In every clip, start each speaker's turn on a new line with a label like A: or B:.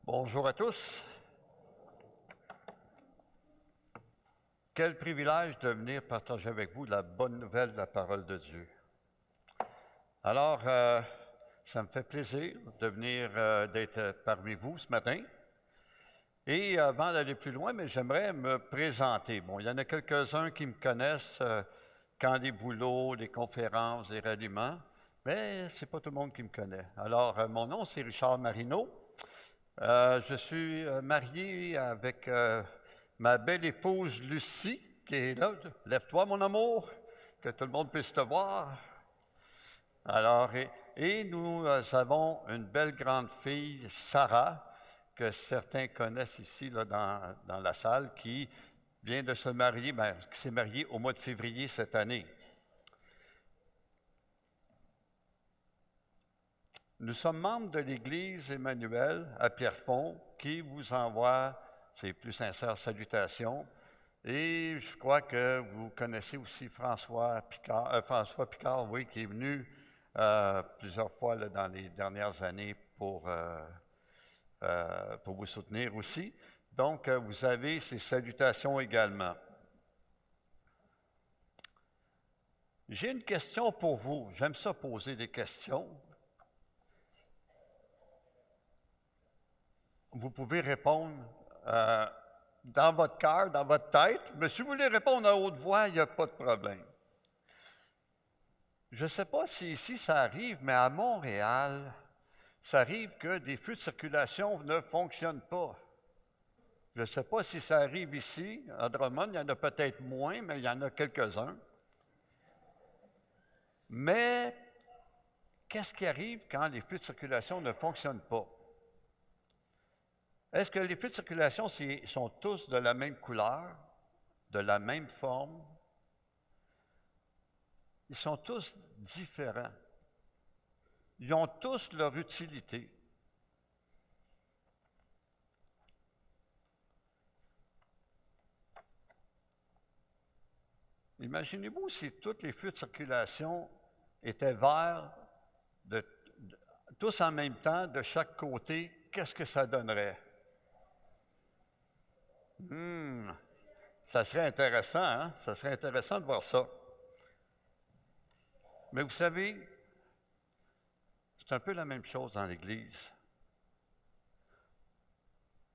A: Bonjour à tous. Quel privilège de venir partager avec vous la bonne nouvelle de la parole de Dieu. Alors, ça me fait plaisir de venir d'être parmi vous ce matin. Et avant d'aller plus loin, mais j'aimerais me présenter. Bon, il y en a quelques-uns qui me connaissent quand des boulots, des conférences, des ralliements, mais ce n'est pas tout le monde qui me connaît. Alors, mon nom, c'est Richard Marino. Je suis marié avec ma belle épouse Lucie, qui est là. Lève-toi, mon amour, que tout le monde puisse te voir. Alors, et nous avons une belle grande fille, Sarah, que certains connaissent ici là, dans la salle, qui vient de se marier, qui s'est mariée au mois de février cette année. Nous sommes membres de l'Église Emmanuel à Pierrefonds qui vous envoie ses plus sincères salutations. Et je crois que vous connaissez aussi François Picard, oui, qui est venu plusieurs fois là, dans les dernières années pour vous soutenir aussi. Donc, vous avez ces salutations également. J'ai une question pour vous. J'aime ça poser des questions. Vous pouvez répondre dans votre cœur, dans votre tête, mais si vous voulez répondre à haute voix, il n'y a pas de problème. Je ne sais pas si ici ça arrive, mais à Montréal, ça arrive que des feux de circulation ne fonctionnent pas. Je ne sais pas si ça arrive ici. À Drummond, il y en a peut-être moins, mais il y en a quelques-uns. Mais qu'est-ce qui arrive quand les feux de circulation ne fonctionnent pas? Est-ce que les feux de circulation sont tous de la même couleur, de la même forme? Ils sont tous différents. Ils ont tous leur utilité. Imaginez-vous si tous les feux de circulation étaient verts, tous en même temps, de chaque côté, qu'est-ce que ça donnerait? Ça serait intéressant, hein? Ça serait intéressant de voir ça. Mais vous savez, c'est un peu la même chose dans l'Église.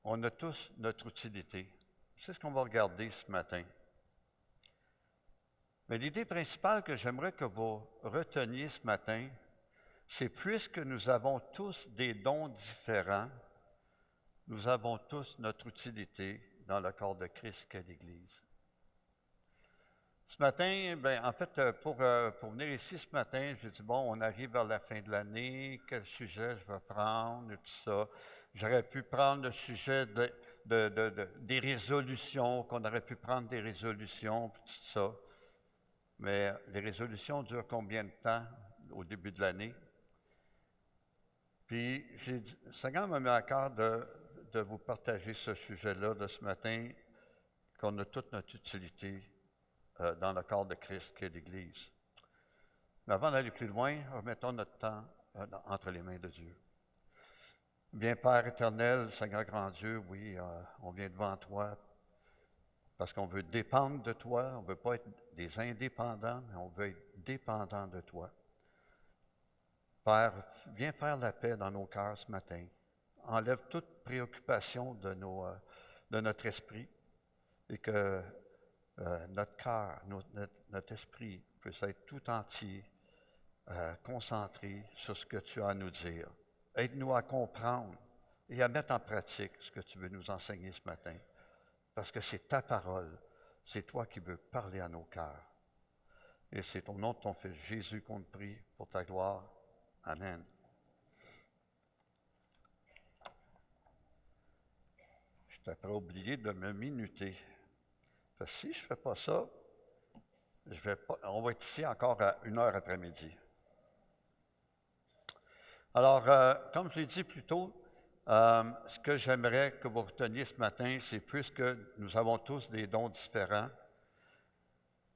A: On a tous notre utilité. C'est ce qu'on va regarder ce matin. Mais l'idée principale que j'aimerais que vous reteniez ce matin, c'est puisque nous avons tous des dons différents, nous avons tous notre utilité dans le corps de Christ qu'est l'Église. Ce matin, en fait, pour venir ici ce matin, j'ai dit, bon, on arrive vers la fin de l'année, quel sujet je vais prendre et tout ça. J'aurais pu prendre le sujet des résolutions, qu'on aurait pu prendre des résolutions, puis tout ça. Mais les résolutions durent combien de temps au début de l'année? Puis, le Seigneur m'a mis à cœur de vous partager ce sujet-là de ce matin, qu'on a toute notre utilité dans le corps de Christ qu'est l'Église. Mais avant d'aller plus loin, remettons notre temps entre les mains de Dieu. Bien, Père éternel, Seigneur grand Dieu, oui, on vient devant toi parce qu'on veut dépendre de toi. On ne veut pas être des indépendants, mais on veut être dépendants de toi. Père, viens faire la paix dans nos cœurs ce matin. Enlève toute préoccupation de notre esprit et que notre cœur, notre esprit puisse être tout entier concentré sur ce que tu as à nous dire. Aide-nous à comprendre et à mettre en pratique ce que tu veux nous enseigner ce matin. Parce que c'est ta parole, c'est toi qui veux parler à nos cœurs. Et c'est au nom de ton Fils Jésus qu'on te prie pour ta gloire. Amen. Je t'ai pas oublié de me minuter. Parce que si je ne fais pas ça, on va être ici encore à 1h après-midi. Alors, comme je l'ai dit plus tôt, ce que j'aimerais que vous reteniez ce matin, c'est puisque nous avons tous des dons différents,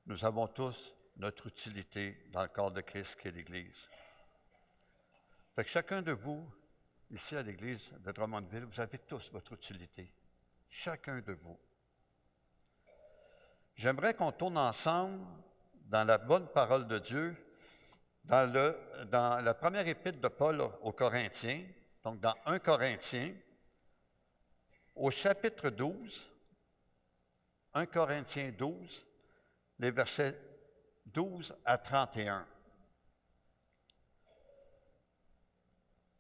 A: nous avons tous notre utilité dans le corps de Christ qui est l'Église. Fait que chacun de vous ici à l'Église de Drummondville, vous avez tous votre utilité, chacun de vous. J'aimerais qu'on tourne ensemble dans la bonne parole de Dieu, dans la première épître de Paul aux Corinthiens, donc dans 1 Corinthiens, au chapitre 12, 1 Corinthiens 12, les versets 12 à 31.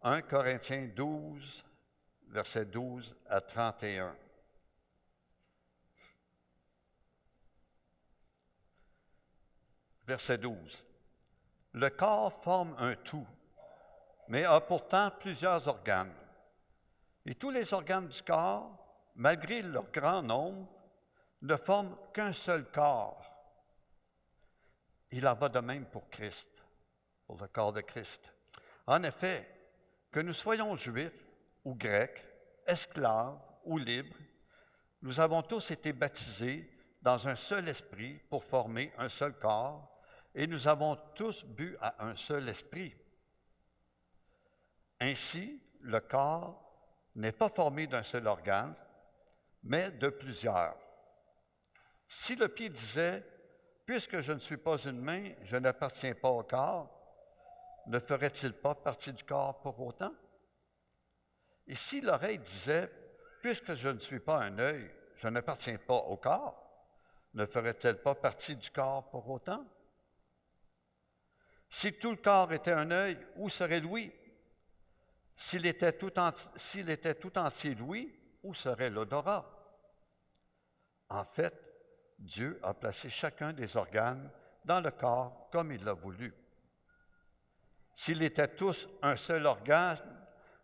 A: 1 Corinthiens 12, versets 12 à 31. Verset 12. Le corps forme un tout, mais a pourtant plusieurs organes. Et tous les organes du corps, malgré leur grand nombre, ne forment qu'un seul corps. Il en va de même pour Christ, pour le corps de Christ. En effet, que nous soyons juifs ou grecs, esclaves ou libres, nous avons tous été baptisés dans un seul esprit pour former un seul corps, et nous avons tous bu à un seul esprit. Ainsi, le corps n'est pas formé d'un seul organe, mais de plusieurs. Si le pied disait « Puisque je ne suis pas une main, je n'appartiens pas au corps », ne ferait-il pas partie du corps pour autant? Et si l'oreille disait « Puisque je ne suis pas un œil, je n'appartiens pas au corps », ne ferait-elle pas partie du corps pour autant? Si tout le corps était un œil, où serait l'ouïe? S'il était tout entier l'ouïe, où serait l'odorat? En fait, Dieu a placé chacun des organes dans le corps comme il l'a voulu. S'ils étaient tous un seul organe,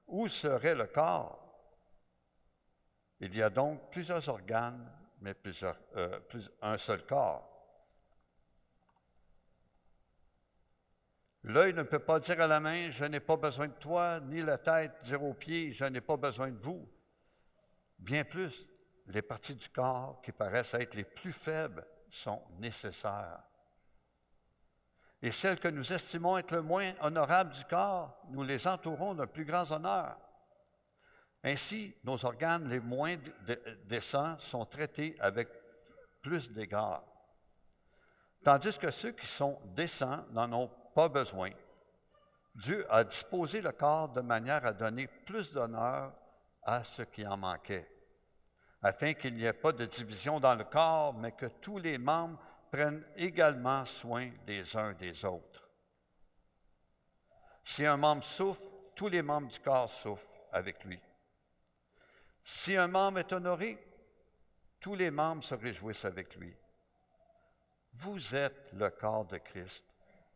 A: où serait le corps? Il y a donc plusieurs organes, mais un seul corps. L'œil ne peut pas dire à la main « Je n'ai pas besoin de toi », ni la tête dire aux pieds « Je n'ai pas besoin de vous ». Bien plus, les parties du corps qui paraissent être les plus faibles sont nécessaires. Et celles que nous estimons être le moins honorables du corps, nous les entourons d'un plus grand honneur. Ainsi, nos organes les moins décents sont traités avec plus d'égard. Tandis que ceux qui sont décents n'en ont pas besoin. Dieu a disposé le corps de manière à donner plus d'honneur à ce qui en manquait, afin qu'il n'y ait pas de division dans le corps, mais que tous les membres prennent également soin les uns des autres. Si un membre souffre, tous les membres du corps souffrent avec lui. Si un membre est honoré, tous les membres se réjouissent avec lui. Vous êtes le corps de Christ.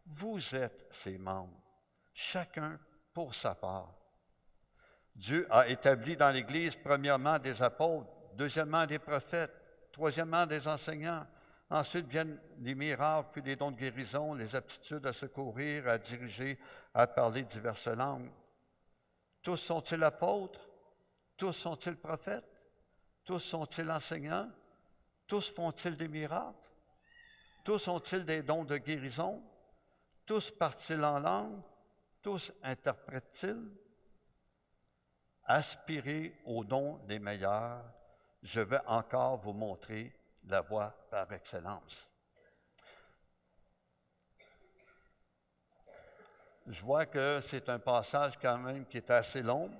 A: Vous êtes ses membres, chacun pour sa part. Dieu a établi dans l'Église, premièrement, des apôtres, deuxièmement, des prophètes, troisièmement, des enseignants. Ensuite viennent les miracles, puis les dons de guérison, les aptitudes à secourir, à diriger, à parler diverses langues. Tous sont-ils apôtres? Tous sont-ils prophètes? Tous sont-ils enseignants? Tous font-ils des miracles? Tous ont-ils des dons de guérison? Tous parlent-ils en langue? Tous interprètent-ils? Aspirez aux dons des meilleurs. Je vais encore vous montrer la voie par excellence. Je vois que c'est un passage quand même qui est assez long,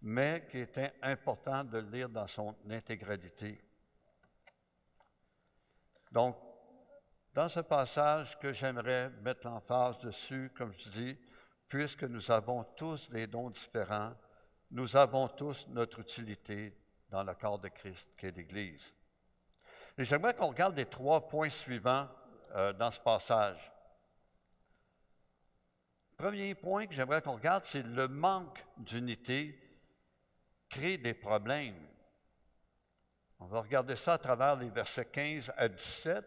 A: mais qui était important de le lire dans son intégralité. Donc, dans ce passage que j'aimerais mettre l'emphase dessus, comme je dis, puisque nous avons tous des dons différents, nous avons tous notre utilité dans le corps de Christ, qui est l'Église. Et j'aimerais qu'on regarde les 3 points suivants dans ce passage. Premier point que j'aimerais qu'on regarde, c'est le manque d'unité crée des problèmes. On va regarder ça à travers les versets 15 à 17,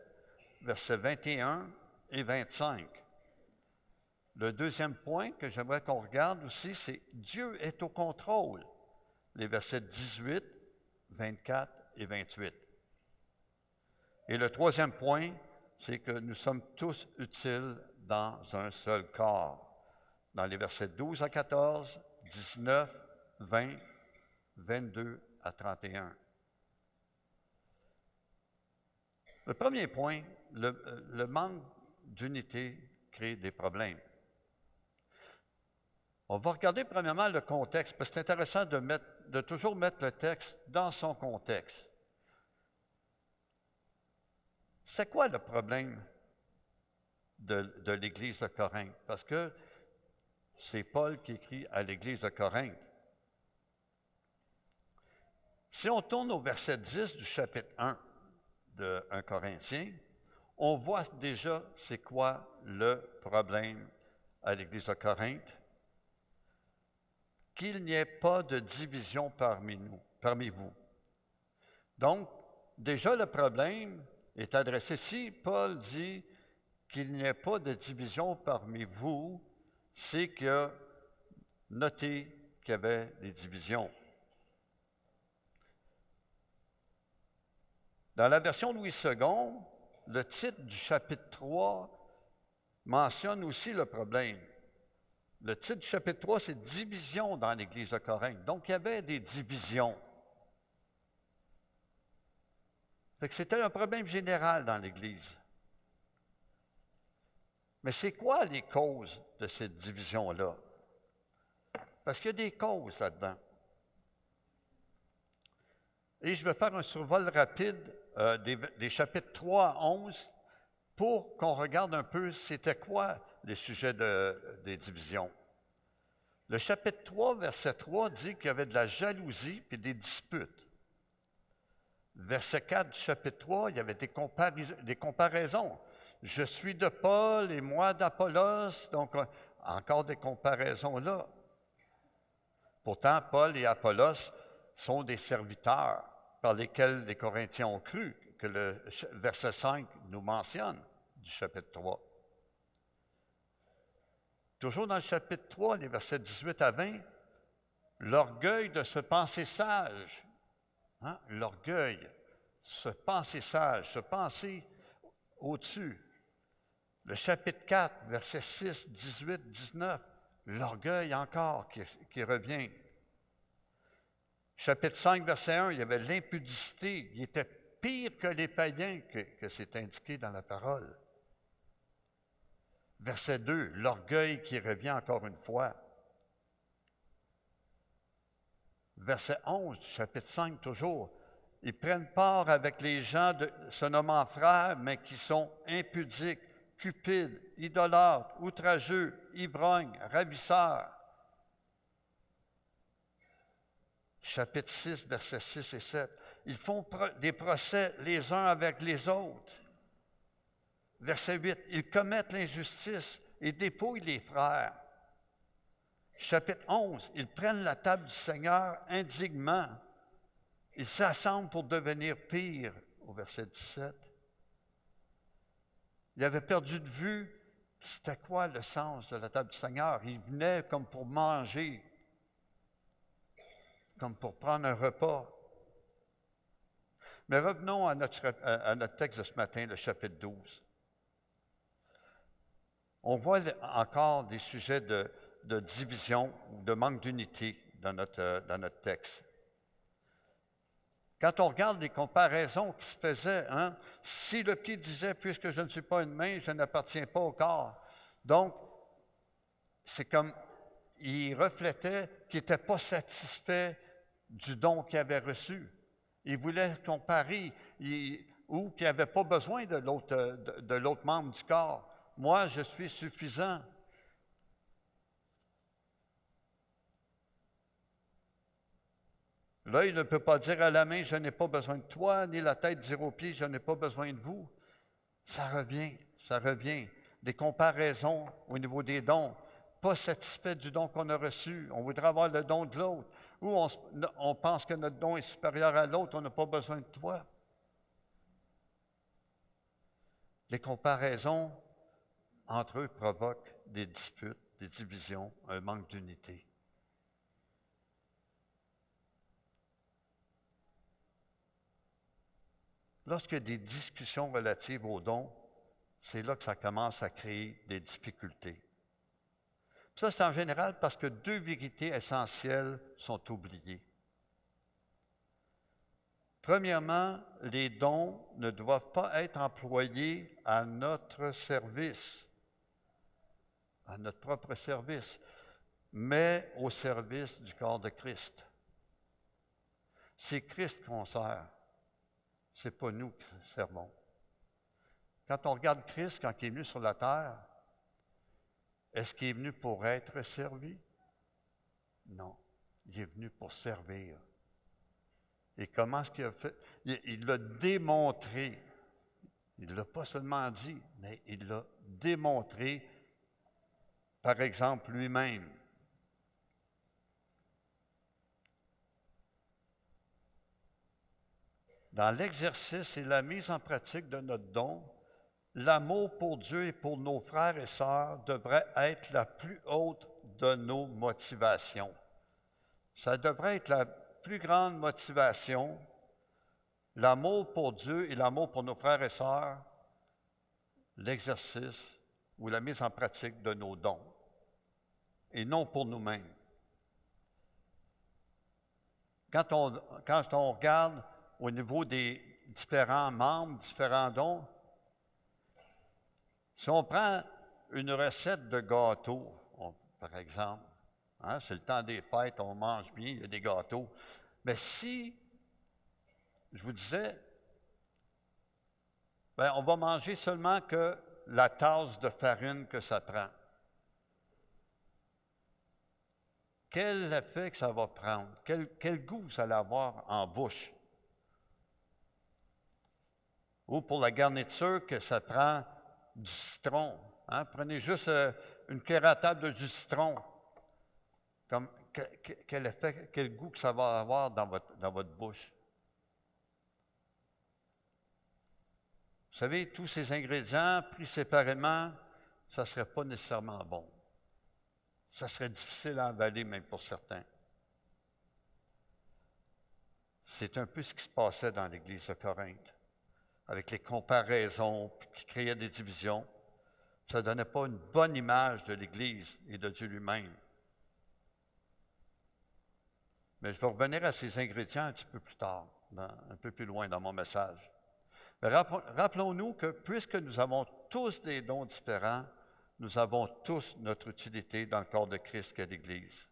A: versets 21 et 25. Le deuxième point que j'aimerais qu'on regarde aussi, c'est Dieu est au contrôle. Les versets 18, 24 et 28. Et le troisième point, c'est que nous sommes tous utiles dans un seul corps. Dans les versets 12 à 14, 19, 20, 22 à 31. Le premier point, le manque d'unité crée des problèmes. On va regarder premièrement le contexte, parce que c'est intéressant de toujours mettre le texte dans son contexte. C'est quoi le problème de l'Église de Corinthe? Parce que c'est Paul qui écrit à l'Église de Corinthe. Si on tourne au verset 10 du chapitre 1 de 1 Corinthiens, on voit déjà c'est quoi le problème à l'Église de Corinthe. Qu'il n'y ait pas de division parmi vous. Donc, déjà le problème est adressé. Si Paul dit qu'il n'y ait pas de division parmi vous, c'est que notez qu'il y avait des divisions. Dans la version Louis II, le titre du chapitre 3 mentionne aussi le problème. Le titre du chapitre 3, c'est « Division dans l'Église de Corinthe ». Donc, il y avait des divisions. C'était un problème général dans l'Église. Mais c'est quoi les causes de cette division-là? Parce qu'il y a des causes là-dedans. Et je vais faire un survol rapide des chapitres 3 à 11 pour qu'on regarde un peu c'était quoi les sujets des divisions. Le chapitre 3, verset 3 dit qu'il y avait de la jalousie et des disputes. Verset 4 du chapitre 3, il y avait des comparaisons. Je suis de Paul et moi d'Apollos, donc encore des comparaisons là. Pourtant, Paul et Apollos sont des serviteurs par lesquels les Corinthiens ont cru, que le verset 5 nous mentionne du chapitre 3. Toujours dans le chapitre 3, les versets 18 à 20, l'orgueil de se penser sage. Hein? L'orgueil, se penser sage, se penser au-dessus. Le chapitre 4, versets 6, 18, 19, l'orgueil encore qui revient. Chapitre 5, verset 1, il y avait l'impudicité. Il était pire que les païens que c'est indiqué dans la parole. Verset 2, l'orgueil qui revient encore une fois. Verset 11 du chapitre 5, toujours. Ils prennent part avec les gens se nommant frères, mais qui sont impudiques, cupides, idolâtres, outrageux, ivrognes, ravisseurs. Chapitre 6, versets 6 et 7. Ils font des procès les uns avec les autres. Verset 8. Ils commettent l'injustice et dépouillent les frères. Chapitre 11. Ils prennent la table du Seigneur indignement. Ils s'assemblent pour devenir pires, au verset 17. Ils avaient perdu de vue c'était quoi le sens de la table du Seigneur. Ils venaient comme pour manger, comme pour prendre un repas. Mais revenons à notre texte de ce matin, le chapitre 12. On voit encore des sujets de division ou de manque d'unité dans notre texte. Quand on regarde les comparaisons qui se faisaient, hein, si le pied disait « Puisque je ne suis pas une main, je n'appartiens pas au corps ». Donc, c'est comme, il reflétait qu'il n'était pas satisfait du don qu'il avait reçu. Il voulait comparer ou qu'il n'avait pas besoin de l'autre membre du corps. Moi, je suis suffisant. L'œil ne peut pas dire à la main, je n'ai pas besoin de toi, ni la tête dire aux pieds, je n'ai pas besoin de vous. Ça revient. Des comparaisons au niveau des dons. Pas satisfait du don qu'on a reçu. On voudrait avoir le don de l'autre. Ou on pense que notre don est supérieur à l'autre, on n'a pas besoin de toi. Les comparaisons entre eux provoquent des disputes, des divisions, un manque d'unité. Lorsqu'il y a des discussions relatives aux dons, c'est là que ça commence à créer des difficultés. Ça, c'est en général parce que deux vérités essentielles sont oubliées. Premièrement, les dons ne doivent pas être employés à notre service, à notre propre service, mais au service du corps de Christ. C'est Christ qu'on sert, ce n'est pas nous qui servons. Quand on regarde Christ, quand il est venu sur la terre, est-ce qu'il est venu pour être servi? Non, il est venu pour servir. Et comment est-ce qu'il a fait? Il l'a démontré. Il ne l'a pas seulement dit, mais il l'a démontré, par exemple, lui-même. Dans l'exercice et la mise en pratique de notre don, l'amour pour Dieu et pour nos frères et sœurs devrait être la plus haute de nos motivations. Ça devrait être la plus grande motivation, l'amour pour Dieu et l'amour pour nos frères et sœurs, l'exercice ou la mise en pratique de nos dons, et non pour nous-mêmes. Quand on regarde au niveau des différents membres, différents dons, si on prend une recette de gâteau, par exemple, c'est le temps des fêtes, on mange bien, il y a des gâteaux. Mais si, je vous disais, on va manger seulement que la tasse de farine que ça prend. Quel effet que ça va prendre? Quel goût ça va avoir en bouche? Ou pour la garniture, que ça prend du citron. Prenez juste une cuillère à table de jus de citron. Quel effet, quel goût que ça va avoir dans votre bouche. Vous savez, tous ces ingrédients pris séparément, ça ne serait pas nécessairement bon. Ça serait difficile à avaler, même pour certains. C'est un peu ce qui se passait dans l'Église de Corinthe, avec les comparaisons qui créaient des divisions. Ça ne donnait pas une bonne image de l'Église et de Dieu lui-même. Mais je vais revenir à ces ingrédients un petit peu plus tard, un peu plus loin dans mon message. Mais rappelons-nous que puisque nous avons tous des dons différents, nous avons tous notre utilité dans le corps de Christ qu'est l'Église.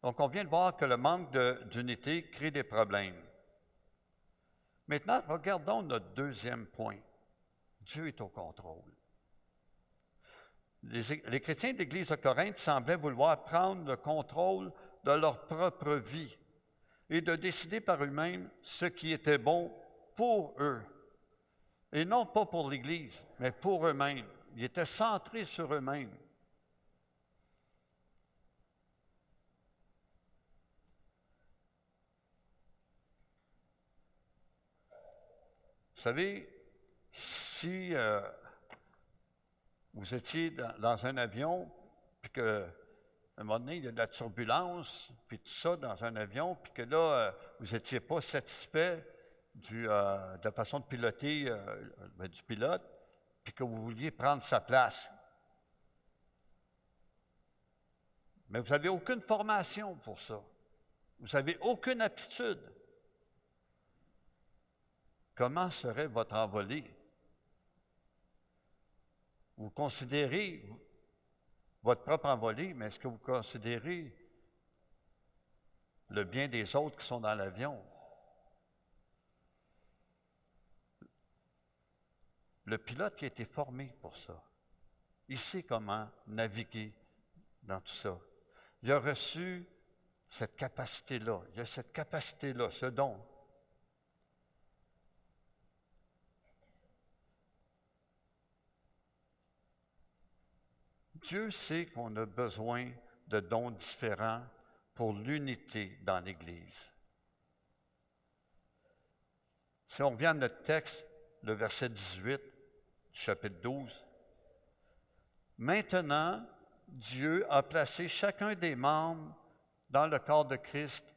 A: Donc, on vient de voir que le manque d'unité crée des problèmes. Maintenant, regardons notre deuxième point. Dieu est au contrôle. Les chrétiens de l'Église de Corinthe semblaient vouloir prendre le contrôle de leur propre vie et de décider par eux-mêmes ce qui était bon pour eux. Et non pas pour l'Église, mais pour eux-mêmes. Ils étaient centrés sur eux-mêmes. Vous savez, si vous étiez dans un avion, puis qu'à un moment donné, il y a de la turbulence, puis tout ça dans un avion, puis que là, vous n'étiez pas satisfait de la façon de piloter du pilote, puis que vous vouliez prendre sa place. Mais vous n'avez aucune formation pour ça. Vous n'avez aucune aptitude. Comment serait votre envolée? Vous considérez votre propre envolée, mais est-ce que vous considérez le bien des autres qui sont dans l'avion? Le pilote qui a été formé pour ça, il sait comment naviguer dans tout ça. Il a reçu cette capacité-là, il a cette capacité-là, ce don. Dieu sait qu'on a besoin de dons différents pour l'unité dans l'Église. Si on revient à notre texte, le verset 18 du chapitre 12, « Maintenant, Dieu a placé chacun des membres dans le corps de Christ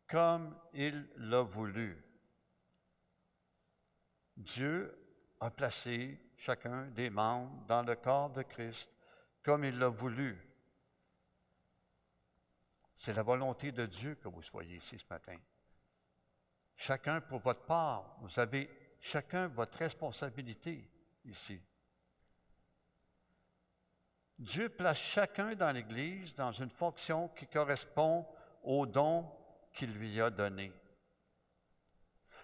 A: comme il l'a voulu. » Dieu a placé chacun des membres dans le corps de Christ comme il l'a voulu. C'est la volonté de Dieu que vous soyez ici ce matin. Chacun pour votre part, vous avez chacun votre responsabilité ici. Dieu place chacun dans l'Église dans une fonction qui correspond au don qu'il lui a donné.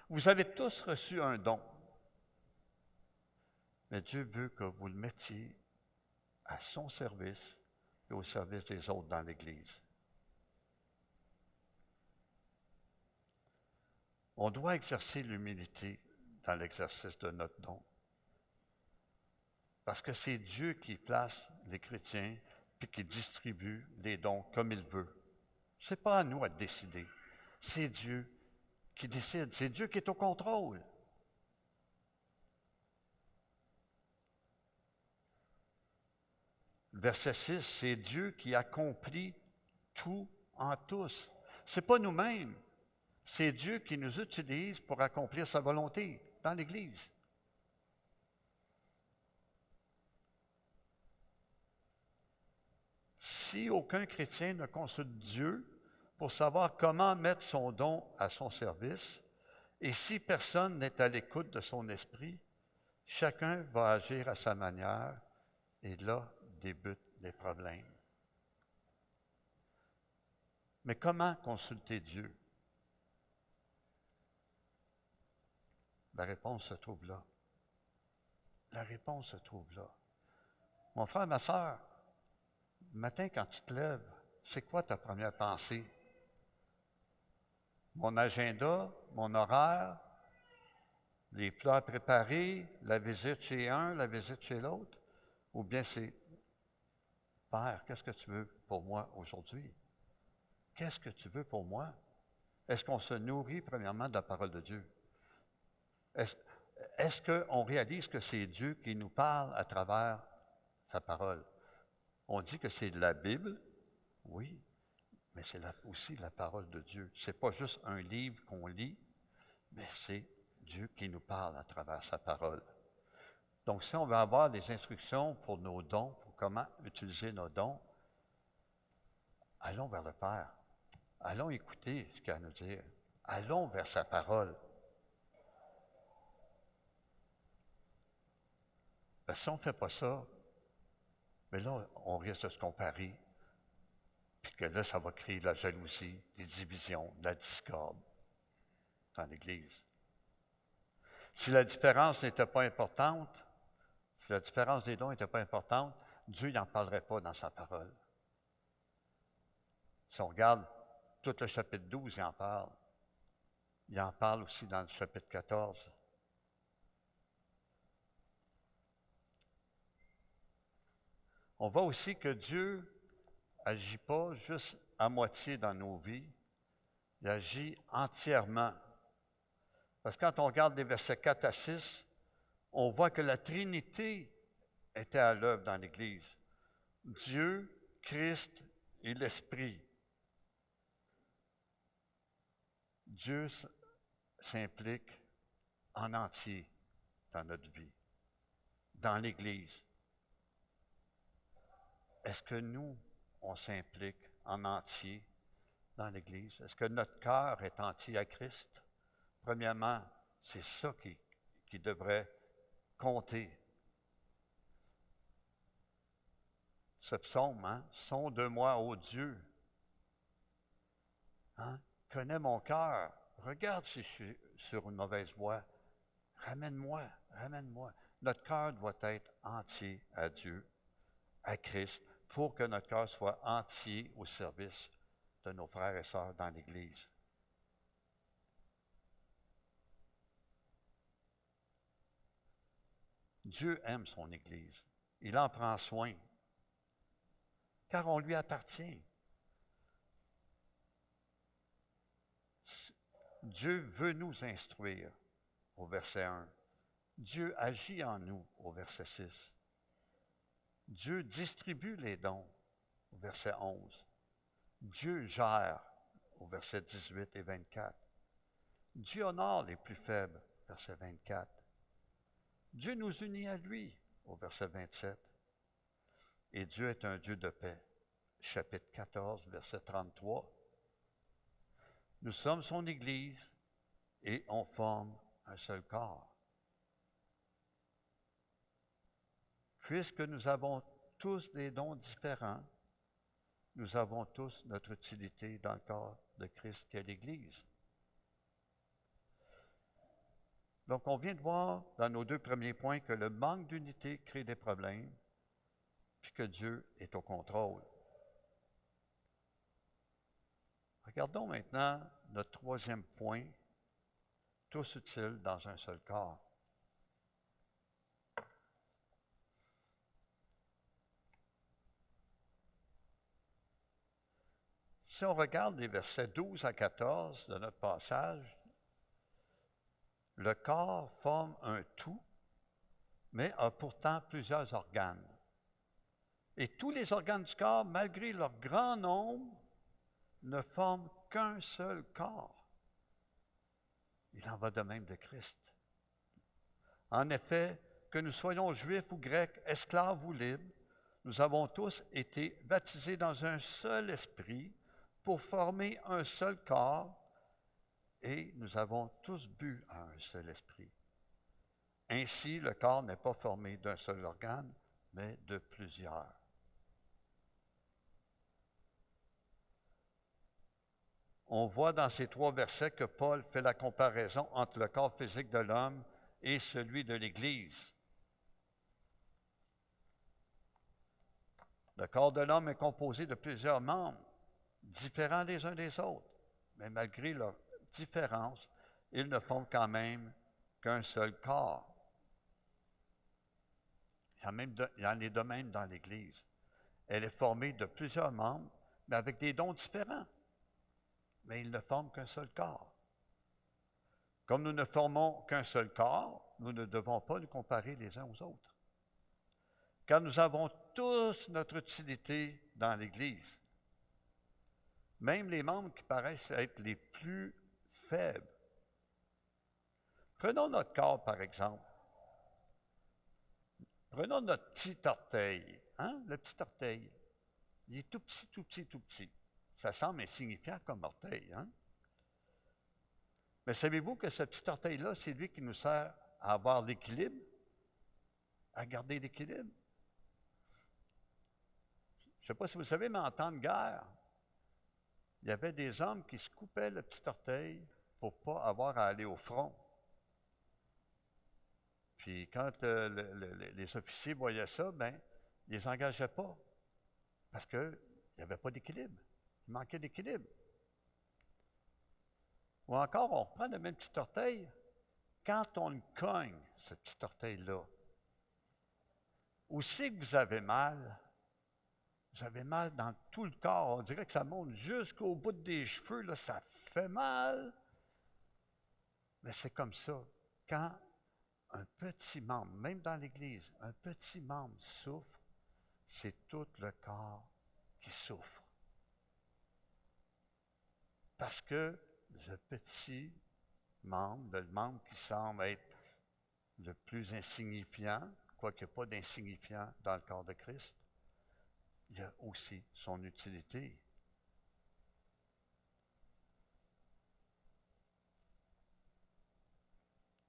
A: Vous avez tous reçu un don, mais Dieu veut que vous le mettiez à son service et au service des autres dans l'Église. On doit exercer l'humilité dans l'exercice de notre don. Parce que c'est Dieu qui place les chrétiens puis qui distribue les dons comme il veut. Ce n'est pas à nous à décider. C'est Dieu qui décide. C'est Dieu qui est au contrôle. Verset 6, c'est Dieu qui accomplit tout en tous. Ce n'est pas nous-mêmes. C'est Dieu qui nous utilise pour accomplir sa volonté dans l'Église. Si aucun chrétien ne consulte Dieu pour savoir comment mettre son don à son service, et si personne n'est à l'écoute de son esprit, chacun va agir à sa manière, et là débutent les problèmes. Mais comment consulter Dieu? La réponse se trouve là. La réponse se trouve là. Mon frère, ma sœur, le matin quand tu te lèves, c'est quoi ta première pensée? Mon agenda, mon horaire, les plats préparés, la visite chez un, la visite chez l'autre? Ou bien c'est, Père, qu'est-ce que tu veux pour moi aujourd'hui? Qu'est-ce que tu veux pour moi? Est-ce qu'on se nourrit premièrement de la parole de Dieu? Est-ce qu'on réalise que c'est Dieu qui nous parle à travers sa parole? On dit que c'est la Bible, oui, mais c'est aussi la parole de Dieu. Ce n'est pas juste un livre qu'on lit, mais c'est Dieu qui nous parle à travers sa parole. Donc, si on veut avoir des instructions pour nos dons, pour comment utiliser nos dons, allons vers le Père. Allons écouter ce qu'il a à nous dire. Allons vers sa parole. Parce que si on ne fait pas ça, mais là, on risque de se comparer, puis que là, ça va créer de la jalousie, des divisions, de la discorde dans l'Église. Si la différence n'était pas importante, si la différence des dons n'était pas importante, Dieu n'en parlerait pas dans sa parole. Si on regarde tout le chapitre 12, il en parle. Il en parle aussi dans le chapitre 14. On voit aussi que Dieu n'agit pas juste à moitié dans nos vies, il agit entièrement. Parce que quand on regarde les versets 4 à 6, on voit que la Trinité était à l'œuvre dans l'Église. Dieu, Christ et l'Esprit. Dieu s'implique en entier dans notre vie, dans l'Église. Est-ce que nous, on s'implique en entier dans l'Église? Est-ce que notre cœur est entier à Christ? Premièrement, c'est ça qui devrait compter. Ce psaume, sonde de moi, ô Dieu. Connais mon cœur. Regarde si je suis sur une mauvaise voie. Ramène-moi, ramène-moi. Notre cœur doit être entier à Dieu, à Christ, pour que notre cœur soit entier au service de nos frères et sœurs dans l'Église. Dieu aime son Église. Il en prend soin, car on lui appartient. Dieu veut nous instruire, au verset 1. Dieu agit en nous, au verset 6. Dieu distribue les dons, au verset 11. Dieu gère, au verset 18 et 24. Dieu honore les plus faibles, verset 24. Dieu nous unit à lui, au verset 27. et Dieu est un Dieu de paix. Chapitre 14, verset 33. Nous sommes son Église et on forme un seul corps. Puisque nous avons tous des dons différents, nous avons tous notre utilité dans le corps de Christ qui est l'Église. Donc, on vient de voir dans nos deux premiers points que le manque d'unité crée des problèmes, puis que Dieu est au contrôle. Regardons maintenant notre troisième point, tous utiles dans un seul corps. Si on regarde les versets 12 à 14 de notre passage, le corps forme un tout, mais a pourtant plusieurs organes. Et tous les organes du corps, malgré leur grand nombre, ne forment qu'un seul corps. Il en va de même de Christ. En effet, que nous soyons juifs ou grecs, esclaves ou libres, nous avons tous été baptisés dans un seul esprit pour former un seul corps, et nous avons tous bu à un seul esprit. Ainsi, le corps n'est pas formé d'un seul organe, mais de plusieurs. On voit dans ces trois versets que Paul fait la comparaison entre le corps physique de l'homme et celui de l'Église. Le corps de l'homme est composé de plusieurs membres, différents les uns des autres, mais malgré leur différence, ils ne forment quand même qu'un seul corps. Il y en est de même dans l'Église. Elle est formée de plusieurs membres, mais avec des dons différents. Mais ils ne forment qu'un seul corps. Comme nous ne formons qu'un seul corps, nous ne devons pas nous comparer les uns aux autres. Car nous avons tous notre utilité dans l'Église. Même les membres qui paraissent être les plus faibles. Prenons notre corps, par exemple. Prenons notre petit orteil. Hein? Le petit orteil. Il est tout petit, tout petit, tout petit. Ça semble insignifiant comme orteil. Hein? Mais savez-vous que ce petit orteil-là, c'est lui qui nous sert à avoir l'équilibre, à garder l'équilibre? Je ne sais pas si vous le savez, mais en temps de guerre, il y avait des hommes qui se coupaient le petit orteil pour ne pas avoir à aller au front. Puis quand les officiers voyaient ça, bien, ils ne les engageaient pas parce qu'il n'y avait pas d'équilibre. Il manquait d'équilibre. Ou encore, on reprend le même petit orteil. Quand on le cogne, ce petit orteil-là, où c'est que vous avez mal dans tout le corps. On dirait que ça monte jusqu'au bout des cheveux, là, ça fait mal. Mais c'est comme ça. Quand un petit membre, même dans l'Église, un petit membre souffre, c'est tout le corps qui souffre. Parce que le petit membre, le membre qui semble être le plus insignifiant, quoique pas d'insignifiant dans le corps de Christ, il a aussi son utilité.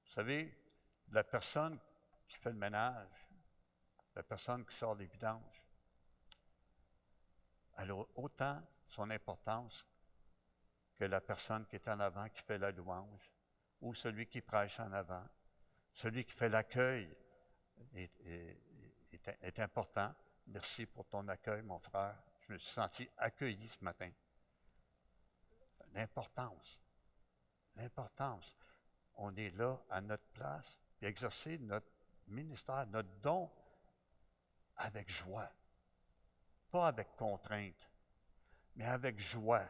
A: Vous savez, la personne qui fait le ménage, la personne qui sort des vidanges, elle a autant son importance que la personne qui est en avant, qui fait la louange, ou celui qui prêche en avant. Celui qui fait l'accueil est important. Merci pour ton accueil, mon frère. Je me suis senti accueilli ce matin. L'importance. On est là à notre place, puis exercer notre ministère, notre don avec joie. Pas avec contrainte, mais avec joie.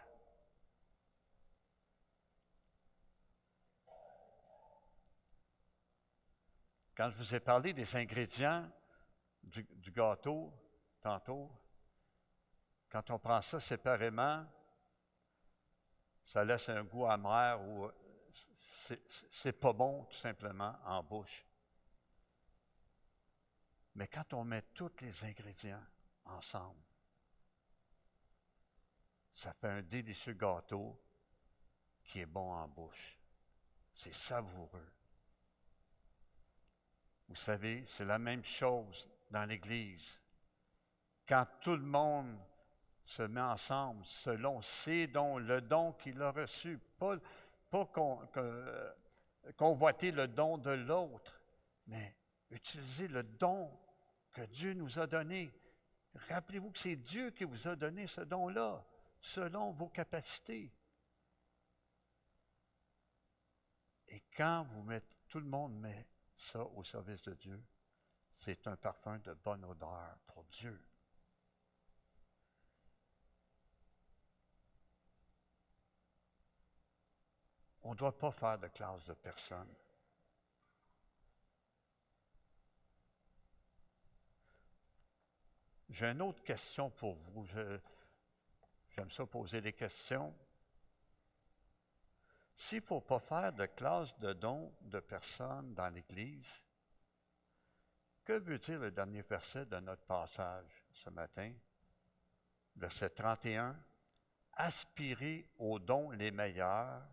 A: Quand je vous ai parlé des ingrédients du gâteau, tantôt, quand on prend ça séparément, ça laisse un goût amer ou c'est pas bon, tout simplement, en bouche. Mais quand on met tous les ingrédients, ensemble. Ça fait un délicieux gâteau qui est bon en bouche. C'est savoureux. Vous savez, c'est la même chose dans l'Église. Quand tout le monde se met ensemble selon ses dons, le don qu'il a reçu, pas convoiter le don de l'autre, mais utiliser le don que Dieu nous a donné. Rappelez-vous que c'est Dieu qui vous a donné ce don-là, selon vos capacités. Et quand tout le monde met ça au service de Dieu, c'est un parfum de bonne odeur pour Dieu. On ne doit pas faire de classe de personne. J'ai une autre question pour vous. J'aime ça poser des questions. S'il ne faut pas faire de classe de dons de personnes dans l'Église, que veut dire le dernier verset de notre passage ce matin? Verset 31. Aspirez aux dons les meilleurs,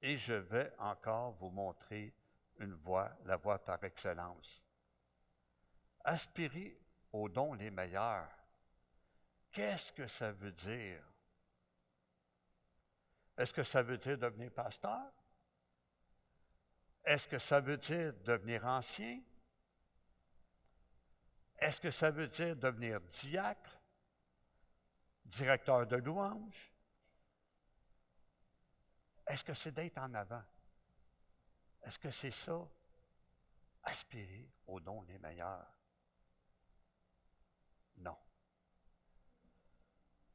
A: et je vais encore vous montrer la voie par excellence. Aspirez aux dons les meilleurs. Qu'est-ce que ça veut dire? Est-ce que ça veut dire devenir pasteur? Est-ce que ça veut dire devenir ancien? Est-ce que ça veut dire devenir diacre? Directeur de louange? Est-ce que c'est d'être en avant? Est-ce que c'est ça? Aspirer aux dons les meilleurs? Non.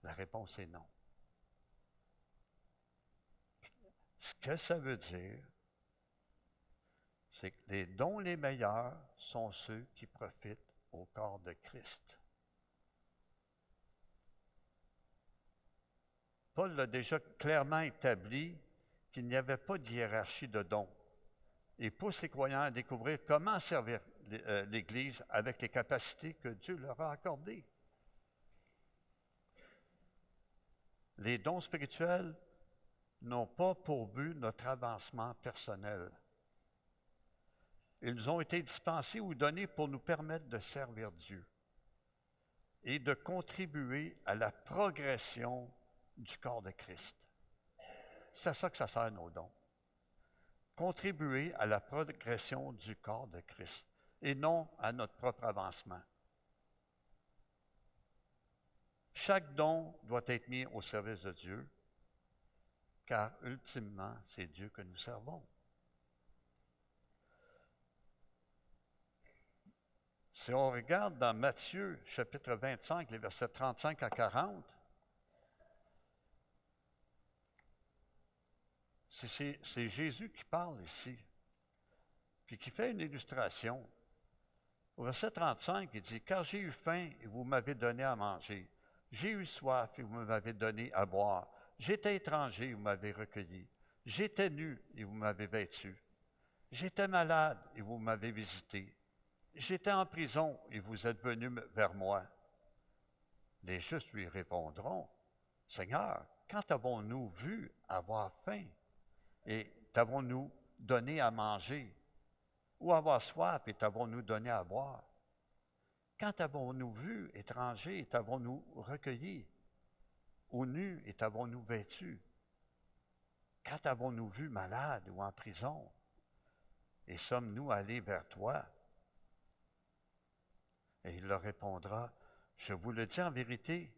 A: La réponse est non. Ce que ça veut dire, c'est que les dons les meilleurs sont ceux qui profitent au corps de Christ. Paul l'a déjà clairement établi qu'il n'y avait pas de hiérarchie de dons. Il pousse les croyants à découvrir comment servir l'Église avec les capacités que Dieu leur a accordées. Les dons spirituels n'ont pas pour but notre avancement personnel. Ils nous ont été dispensés ou donnés pour nous permettre de servir Dieu et de contribuer à la progression du corps de Christ. C'est à ça que ça sert nos dons. Contribuer à la progression du corps de Christ et non à notre propre avancement. Chaque don doit être mis au service de Dieu, car ultimement, c'est Dieu que nous servons. Si on regarde dans Matthieu, chapitre 25, les versets 35 à 40, c'est Jésus qui parle ici, puis qui fait une illustration. Au verset 35, il dit « Car j'ai eu faim et vous m'avez donné à manger. J'ai eu soif et vous m'avez donné à boire. J'étais étranger et vous m'avez recueilli. J'étais nu et vous m'avez vêtu. J'étais malade et vous m'avez visité. J'étais en prison et vous êtes venus vers moi. » Les justes lui répondront « Seigneur, quand avons-nous vu avoir faim et t'avons-nous donné à manger? Ou avoir soif et t'avons-nous donné à boire? Quand avons-nous vu étranger et t'avons-nous recueilli? Ou nu et t'avons-nous vêtu? Quand avons-nous vu malade ou en prison et sommes-nous allés vers toi? » Et il leur répondra, « Je vous le dis en vérité,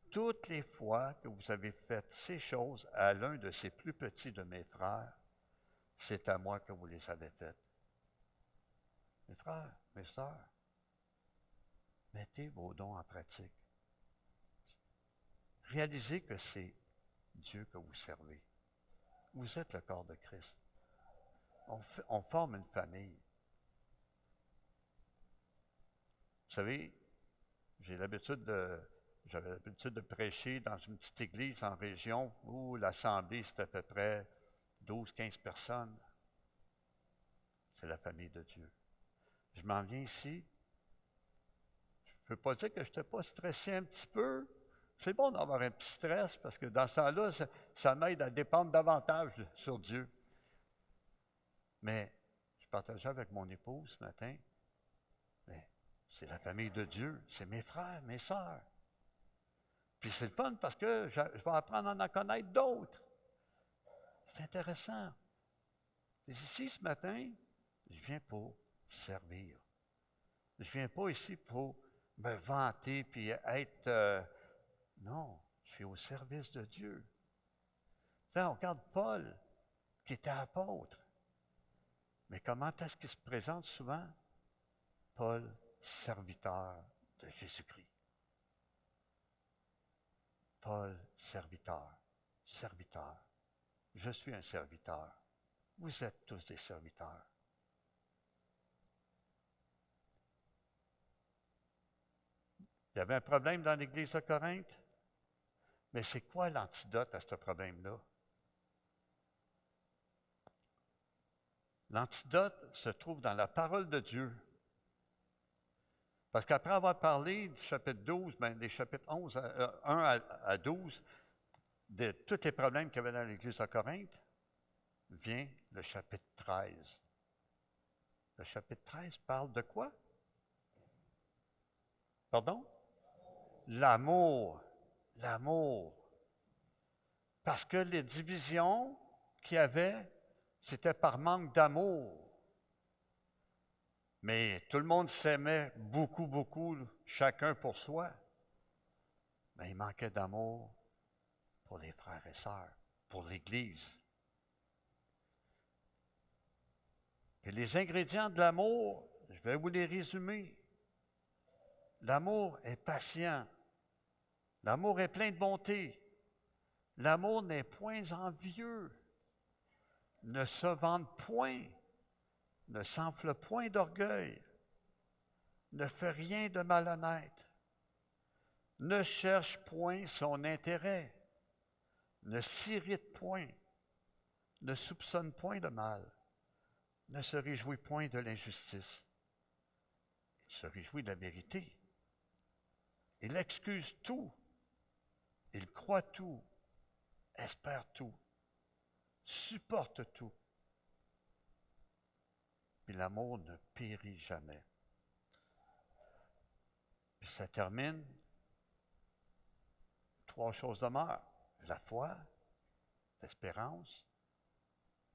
A: toutes les fois que vous avez fait ces choses à l'un de ces plus petits de mes frères, c'est à moi que vous les avez faites. » Mes frères, mes sœurs, mettez vos dons en pratique. Réalisez que c'est Dieu que vous servez. Vous êtes le corps de Christ. On forme une famille. Vous savez, j'avais l'habitude de prêcher dans une petite église en région où l'assemblée, c'était à peu près 12-15 personnes. C'est la famille de Dieu. Je m'en viens ici, ne veux pas dire que je n'étais pas stressé un petit peu. C'est bon d'avoir un petit stress parce que dans ce temps-là, ça m'aide à dépendre davantage sur Dieu. Mais je partageais avec mon épouse ce matin, mais c'est la famille de Dieu, c'est mes frères, mes sœurs. Puis c'est le fun parce que je vais apprendre à en connaître d'autres. C'est intéressant. Et ici, ce matin, je viens pour servir. Je ne viens pas ici pour me vanter puis être... non, je suis au service de Dieu. Là, on regarde Paul, qui était apôtre. Mais comment est-ce qu'il se présente souvent? Paul, serviteur de Jésus-Christ. Paul, serviteur. Serviteur. Je suis un serviteur. Vous êtes tous des serviteurs. Il y avait un problème dans l'Église de Corinthe, mais c'est quoi l'antidote à ce problème-là? L'antidote se trouve dans la parole de Dieu. Parce qu'après avoir parlé du chapitre 12, des chapitres 11, 1 à 12, de tous les problèmes qu'il y avait dans l'Église de Corinthe, vient le chapitre 13. Le chapitre 13 parle de quoi? Pardon? L'amour. L'amour. Parce que les divisions qu'il y avait, c'était par manque d'amour. Mais tout le monde s'aimait beaucoup, beaucoup, chacun pour soi. Mais il manquait d'amour pour les frères et sœurs, pour l'Église. Et les ingrédients de l'amour, je vais vous les résumer. L'amour est patient. L'amour est plein de bonté. L'amour n'est point envieux. Ne se vante point. Ne s'enfle point d'orgueil. Ne fait rien de malhonnête. Ne cherche point son intérêt. Ne s'irrite point. Ne soupçonne point de mal. Ne se réjouit point de l'injustice. Il se réjouit de la vérité. Il excuse tout. Il croit tout. Espère tout. Supporte tout. Puis l'amour ne périt jamais. Puis ça termine. 3 choses demeurent. La foi, l'espérance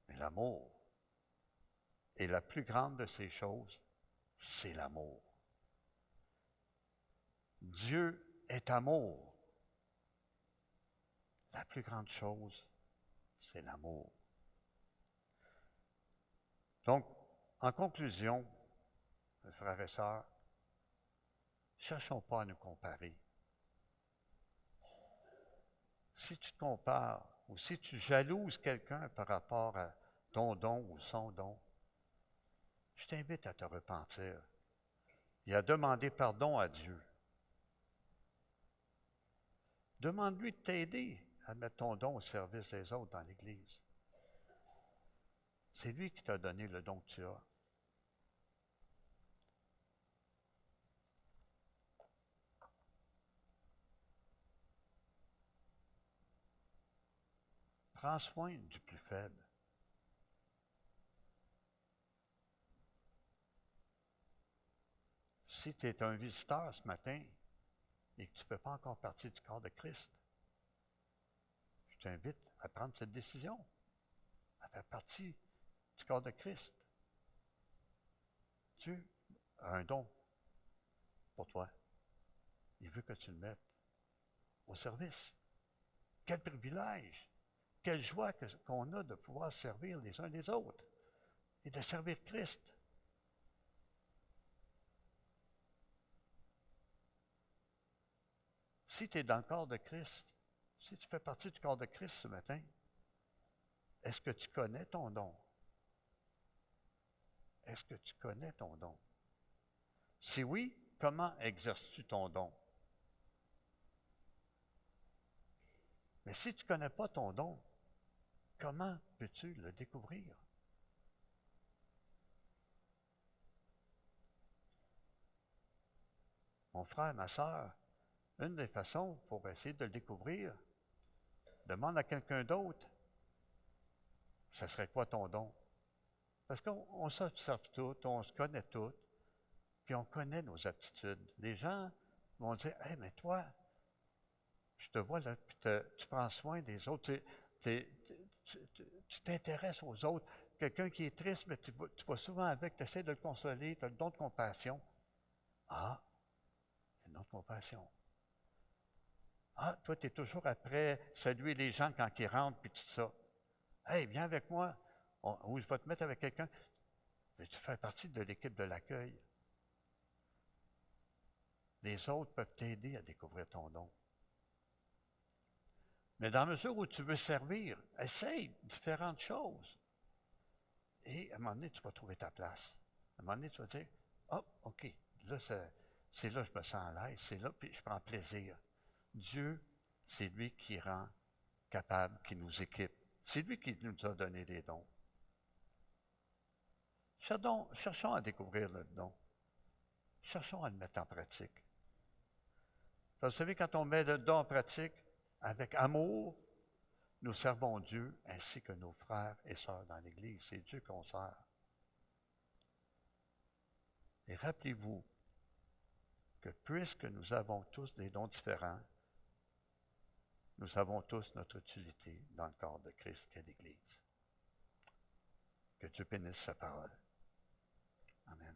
A: et l'amour. Et la plus grande de ces choses, c'est l'amour. Dieu est amour. La plus grande chose, c'est l'amour. Donc, en conclusion, mes frères et sœurs, ne cherchons pas à nous comparer. Si tu te compares ou si tu jalouses quelqu'un par rapport à ton don ou son don, je t'invite à te repentir et à demander pardon à Dieu. Demande-lui de t'aider à mettre ton don au service des autres dans l'Église. C'est lui qui t'a donné le don que tu as. Prends soin du plus faible. Si tu es un visiteur ce matin et que tu ne fais pas encore partie du corps de Christ, je t'invite à prendre cette décision, à faire partie du corps de Christ. Dieu a un don pour toi. Il veut que tu le mettes au service. Quel privilège, quelle joie qu'on a de pouvoir servir les uns les autres et de servir Christ. Si tu es dans le corps de Christ, si tu fais partie du corps de Christ ce matin, est-ce que tu connais ton don? Est-ce que tu connais ton don? Si oui, comment exerces-tu ton don? Mais si tu ne connais pas ton don, comment peux-tu le découvrir? Mon frère, ma sœur, une des façons pour essayer de le découvrir, demande à quelqu'un d'autre, ce serait quoi ton don? Parce qu'on s'observe tout, on se connaît tout, puis on connaît nos aptitudes. Les gens vont dire, « Hey, mais toi, je te vois là, puis tu prends soin des autres, tu t'intéresses aux autres. Quelqu'un qui est triste, mais tu vas souvent avec, tu essaies de le consoler, tu as le don de compassion. » Ah, une autre compassion. Ah, toi, tu es toujours après saluer les gens quand ils rentrent, puis tout ça. Hey, viens avec moi. Ou je vais te mettre avec quelqu'un. Mais tu fais partie de l'équipe de l'accueil. Les autres peuvent t'aider à découvrir ton don. Mais dans la mesure où tu veux servir, essaye différentes choses. Et à un moment donné, tu vas trouver ta place. À un moment donné, tu vas dire, oh, OK, là, c'est là que je me sens à l'aise, c'est là, puis je prends plaisir. Dieu, c'est lui qui rend capable, qui nous équipe. C'est lui qui nous a donné des dons. Cherchons à découvrir le don. Cherchons à le mettre en pratique. Vous savez, quand on met le don en pratique avec amour, nous servons Dieu ainsi que nos frères et sœurs dans l'Église. C'est Dieu qu'on sert. Et rappelez-vous que puisque nous avons tous des dons différents, nous avons tous notre utilité dans le corps de Christ qu'est l'Église. Que Dieu bénisse sa parole. Amen.